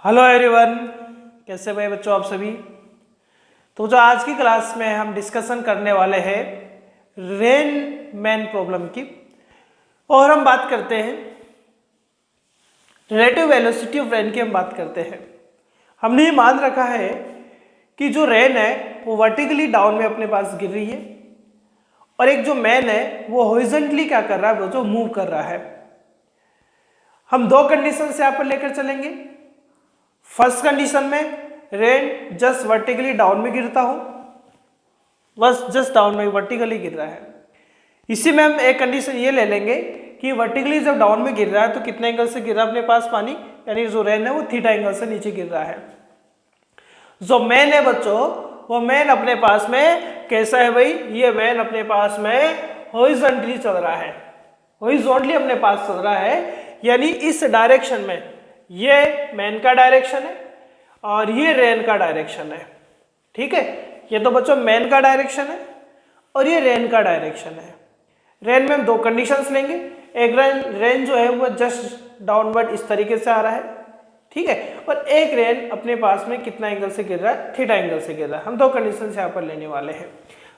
Hello everyone, कैसे भाई बच्चों आप सभी। तो जो आज की क्लास में हम डिस्कशन करने वाले हैं रेन मैन प्रॉब्लम की, और हम बात करते हैं रिलेटिव वेलोसिटी ऑफ रेन की। हम बात करते हैं, हमने ये मान रखा है कि जो रेन है वो वर्टिकली डाउन में अपने पास गिर रही है, और एक जो मैन है वो हॉरिजॉन्टली क्या कर रहा है, वो जो मूव कर रहा है। हम दो कंडीशन से यहाँ पर लेकर चलेंगे। फर्स्ट कंडीशन में रेन जस्ट वर्टिकली डाउन में गिरता हो, बस जस्ट डाउन में वर्टिकली गिर रहा है। इसी में हम एक कंडीशन ये ले लेंगे कि वर्टिकली जब डाउन में गिर रहा है तो कितने एंगल से गिर रहा है अपने पास पानी, यानी जो रेन है वो थीटा एंगल से नीचे गिर रहा है। जो मैन है बच्चों, वो मैन अपने पास में कैसा है भाई, ये मैन अपने पास में हॉरिजॉन्टली चल रहा है, हॉरिजॉन्टली अपने पास चल रहा है, यानी इस डायरेक्शन में ये मैन का डायरेक्शन है और ये रेन का डायरेक्शन है। ठीक है, ये तो बच्चों मैन का डायरेक्शन है और ये रेन का डायरेक्शन है। रेन में हम दो कंडीशंस लेंगे, एक रेन जो है वो जस्ट डाउनवर्ड इस तरीके से आ रहा है, ठीक है, और एक रेन अपने पास में कितना एंगल से गिर रहा है, थीटा एंगल से गिर रहा है। हम दो कंडीशन यहाँ पर लेने वाले हैं।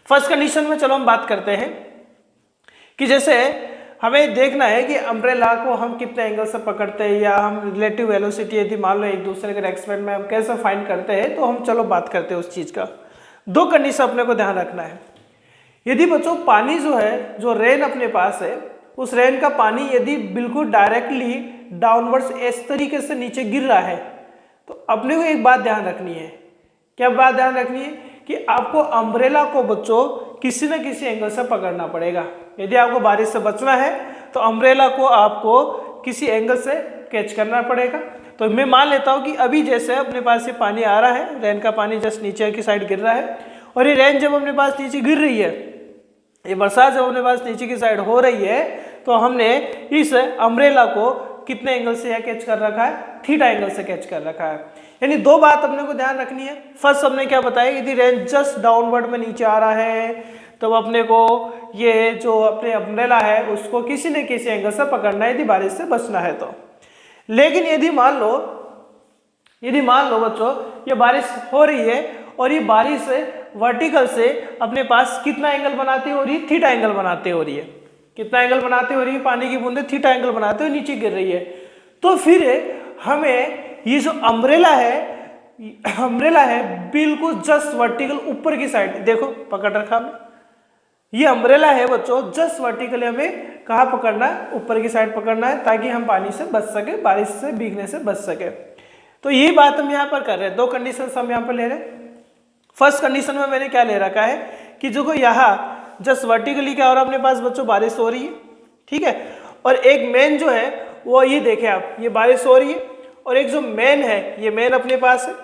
फर्स्ट कंडीशन में चलो हम बात करते हैं कि जैसे हमें देखना है कि अम्ब्रेला को हम कितने एंगल से पकड़ते हैं, या हम रिलेटिव वेलोसिटी यदि मान लो एक दूसरे के एक्सपेरिमेंट में हम कैसे फाइंड करते हैं, तो हम चलो बात करते हैं उस चीज़ का। दो कंडीशन अपने को ध्यान रखना है। यदि बच्चों पानी जो है, जो रेन अपने पास है, उस रेन का पानी यदि बिल्कुल डायरेक्टली डाउनवर्ड्स इस तरीके से नीचे गिर रहा है, तो अपने को एक बात ध्यान रखनी है। क्या बात ध्यान रखनी है कि आपको अम्ब्रेला को बच्चों किसी न किसी एंगल से पकड़ना पड़ेगा। यदि आपको बारिश से बचना है तो अम्ब्रेला को आपको किसी एंगल से कैच करना पड़ेगा। तो मैं मान लेता हूँ कि अभी जैसे अपने पास ये पानी आ रहा है, रेन का पानी जस्ट नीचे की साइड गिर रहा है, और ये रेन जब अपने पास नीचे गिर रही है, ये बरसात जब अपने पास नीचे की साइड हो रही है, तो हमने इस अम्ब्रेला को कितने एंगल से यह कैच कर रखा है, थीटा एंगल से कैच कर रखा है। यानी दो बात अपने को ध्यान रखनी है। फर्स्ट हमने क्या बताया, यदि रेन जस्ट डाउनवर्ड में नीचे आ रहा है तो अपने को ये जो अपने अम्ब्रेला है उसको किसी न किसी एंगल से पकड़ना है यदि बारिश से बचना है तो। लेकिन यदि मान लो बच्चों ये बारिश हो रही है और ये बारिश वर्टिकल से अपने पास कितना एंगल बनाती हो रही है, थीटा एंगल बनाते हो रही है। कितना एंगल बनाते हो रही है, पानी की बूंदे थीटा एंगल बनाते हुए नीचे गिर रही है। तो फिर हमें ये जो अम्ब्रेला है बिल्कुल जस्ट वर्टिकल ऊपर की साइड, देखो पकड़ रखा हमने, ये अम्ब्रेला है बच्चों, जस्ट वर्टिकली हमें कहाँ पकड़ना है, ऊपर की साइड पकड़ना है, ताकि हम पानी से बच सके, बारिश से भीगने से बच सके। तो यही बात हम यहाँ पर कर रहे हैं। दो कंडीशन हम यहाँ पर ले रहे हैं। फर्स्ट कंडीशन में मैंने क्या ले रखा है कि जो यहाँ जस्ट वर्टिकली क्या हो रहा है अपने पास बच्चों, बारिश हो रही है, ठीक है, और एक मैन जो है वो ये देखे आप, ये बारिश हो रही है, और एक जो मैन है, ये मैन अपने पास है,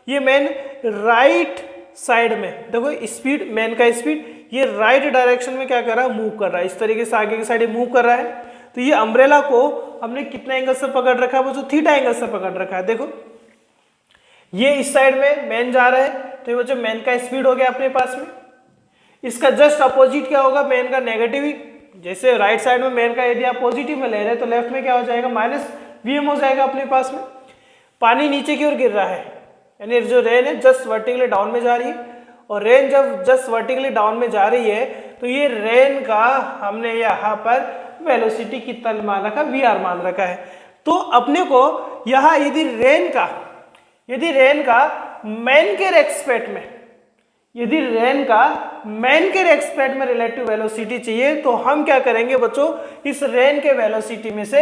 ये मैन राइट साइड में, देखो स्पीड, मैन का स्पीड ये राइट डायरेक्शन में क्या कर रहा है, मूव कर रहा है, इस तरीके से आगे की साइड मूव कर रहा है। तो ये अम्ब्रेला को हमने कितने एंगल से पकड़ रखा है, वो जो थीटा एंगल से पकड़ रखा है। देखो ये इस साइड में मैन जा रहा है, तो ये बच्चों मैन का स्पीड हो गया अपने पास में। इसका जस्ट अपोजिट क्या होगा, मैन का नेगेटिव। जैसे राइट साइड में मैन का यदि आप पॉजिटिव में ले रहे हैं तो लेफ्ट में क्या हो जाएगा, माइनस Vm हो जाएगा अपने पास में। पानी नीचे की ओर गिर रहा है, यानी जो रेन है जस्ट वर्टिकली डाउन में जा रही है, और रेन जब जस्ट वर्टिकली डाउन में जा रही है तो ये रेन का हमने यहाँ पर वेलोसिटी कितना मान रखा, Vr मान रखा है। तो अपने को यहाँ यदि रेन का मैन के रेस्पेक्ट में रिलेटिव वेलोसिटी चाहिए, तो हम क्या करेंगे बच्चों, इस रेन के वेलोसिटी में से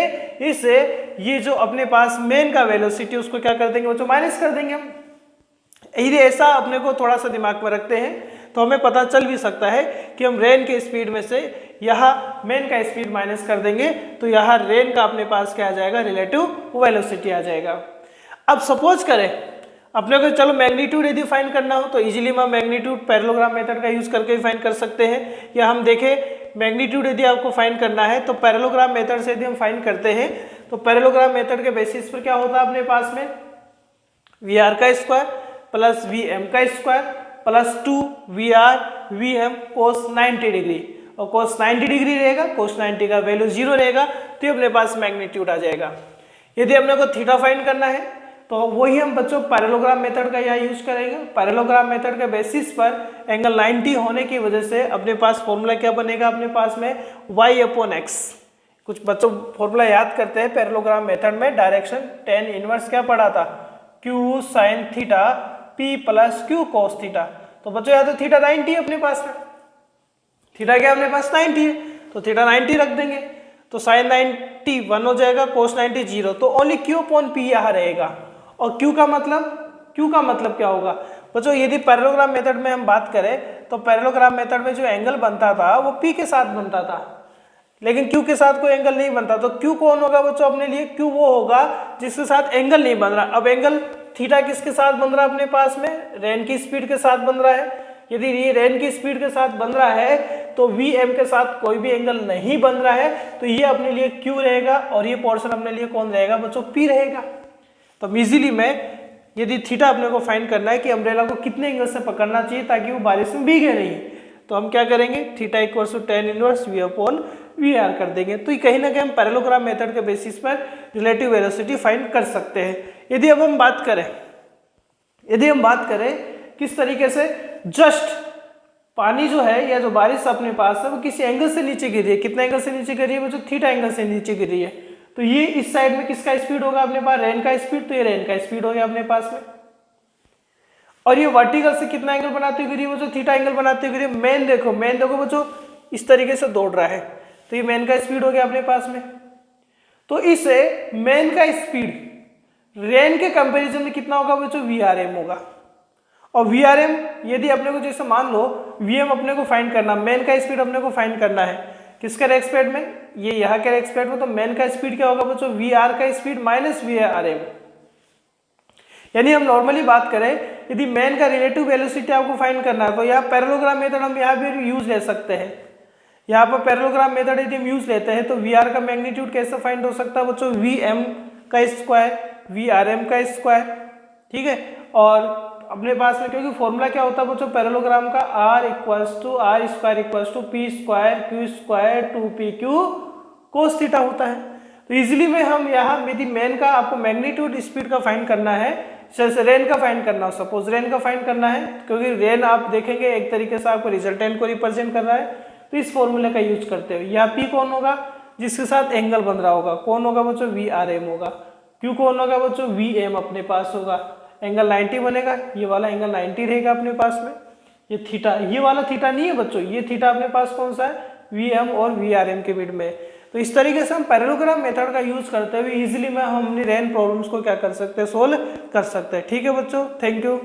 ये जो अपने पास मैन का वेलोसिटी उसको क्या कर देंगे बच्चों, माइनस कर देंगे हम। यदि ऐसा अपने को थोड़ा सा दिमाग में रखते हैं तो हमें पता चल भी सकता है कि हम रेन के स्पीड में से यहाँ मैन का स्पीड माइनस कर देंगे, तो यहाँ रेन का अपने पास क्या आ जाएगा, रिलेटिव वेलोसिटी आ जाएगा। अब सपोज करें अपने को चलो मैग्नीट्यूड यदि फाइंड करना हो तो इजीली हम मैग्नीट्यूड पैरेललोग्राम मेथड का यूज करके भी फाइंड कर सकते हैं, या हम देखें मैग्नीट्यूड यदि आपको फाइंड करना है तो पैरेललोग्राम मेथड से यदि हम फाइंड करते हैं तो पैरेललोग्राम मेथड के बेसिस पर क्या होता है अपने पास में, Vr का स्क्वायर प्लस Vm का square plus 2Vr Vm cos 90 degree, और cos 90 डिग्री रहेगा, cos 90 का वैल्यू 0 रहेगा, तो ये अपने पास मैग्नीट्यूड आ जाएगा। यदि अपने को थीटा फाइंड करना है तो वही हम बच्चों पैरेललोग्राम मेथड का यहाँ यूज करेंगे। पैरेललोग्राम मेथड के बेसिस पर एंगल 90 होने की वजह से अपने पास फॉर्मूला क्या बनेगा अपने पास में y/x। कुछ बच्चों फॉर्मूला याद करते हैं पैरेललोग्राम मेथड में, डायरेक्शन tan इनवर्स क्या पढ़ा था, q sin theta p plus q cos theta. तो बच्चों यहाँ तो थीटा 90 है अपने पास में, थीटा क्या अपने पास 90 है, तो थीटा 90 रख देंगे, तो साइन 90 1 हो जाएगा, कोस 90 0, तो ओनली q अपॉन p यहाँ रहेगा। और q का मतलब क्या होगा बच्चों, यदि पैरेललोग्राम मेथड में हम बात करें तो पैरेललोग्राम मेथड में जो एंगल बनता था वो p के साथ बनता था, लेकिन q के साथ कोई एंगल नहीं बनता। तो q कौन होगा बच्चों अपने लिए, q वो होगा जिसके साथ एंगल नहीं बन रहा। अब एंगल थीटा किसके साथ बन रहा है अपने पास में, रेन की स्पीड के साथ बन रहा है। यदि ये रेन की स्पीड के साथ बन रहा है तो vm के साथ कोई भी एंगल नहीं बन रहा है, तो ये अपने लिए q रहेगा और ये पोर्शन अपने लिए कौन रहेगा बच्चों, p रहेगा। तो इजीली में यदि थीटा अपने को फाइंड करना है कि अम्ब्रेला को कितने एंगल से पकड़ना चाहिए ताकि वो बारिश में भीगे नहीं, तो हम क्या करेंगे, theta equals to tan inverse v upon vr कर देंगे। तो ये कहीं ना कहीं हम पैरेललोग्राम मेथड के बेसिस पर रिलेटिव वेलोसिटी फाइंड कर सकते हैं। यदि अब हम बात करें किस तरीके से, जस्ट पानी जो है या जो बारिश अपने पास है वो किसी एंगल से नीचे गिर रही है, कितना एंगल से नीचे गिर रही है वो जो थीटा एंगल से नीचे गिर रही है, तो ये इस साइड में किसका स्पीड होगा अपने पास, रेन का स्पीड, तो ये रेन का स्पीड हो गया अपने पास में। और ये वर्टिकल से कितना एंगल बनाते हुए गिरी है वो जो थीटा एंगल बनाते हुए गिरी है। मेन देखो बच्चों इस तरीके से दौड़ रहा है, तो ये मेन का स्पीड हो गया अपने पास में। तो इसे मेन का स्पीड रेन के कंपैरिजन में कितना होगा बच्चों, VRM होगा। और VRM यदि अपने को जैसे मान लो VM अपने को फाइंड करना, मेन का स्पीड अपने को फाइंड करना है किसके रेस्पेक्ट में, ये यहाँ के रेस्पेक्ट में, तो मेन का स्पीड क्या होगा बच्चों, VR का स्पीड माइनस VRM। यानी हम नॉर्मली बात करें यदि मेन का रिलेटिव वेलोसिटी आपको फाइंड करना है तो यहाँ पैरेललोग्राम मेथड हम यहाँ भी यूज ले सकते हैं। यहाँ पर पैरेललोग्राम मेथड यदि हम यूज लेते हैं तो VR का मैग्नीट्यूड कैसे फाइंड हो सकता है बच्चों, VM का स्क्वायर VRM का स्क्वायर, ठीक है। और अपने पास में क्योंकि फॉर्मूला क्या होता है बच्चों पैरेललोग्राम का, R equals to R square equals to P square Q square 2PQ cos theta होता है। तो इजीली में हम यहाँ यदि मेन का आपको मैग्नीट्यूड स्पीड का फाइंड करना है, जैसे रेन का फाइंड करना हो, सपोज रेन का फाइंड करना है, क्योंकि रेन आप देखेंगे एक तरीके से आपको रिजल्टेंट को रिप्रेजेंट कर रहा है, तो इस फॉर्मूले का यूज करते हो। यहाँ P कौन होगा जिसके साथ एंगल बन रहा होगा, कौन होगा बच्चों, VRM होगा। Q कौन होगा बच्चों, VM अपने पास होगा, एंगल 90 बनेगा, ये वाला एंगल 90 रहेगा अपने पास में। ये थीटा, ये वाला थीटा नहीं है बच्चों, ये थीटा अपने पास कौन सा है, VM और VRM के बीच में। तो इस तरीके से हम पैरेललोग्राम मेथड का यूज करते हुए इजीली में हम अपनी रेन प्रॉब्लम्स को क्या कर सकते हैं, सोल्व कर सकते हैं। ठीक है बच्चों, थैंक यू।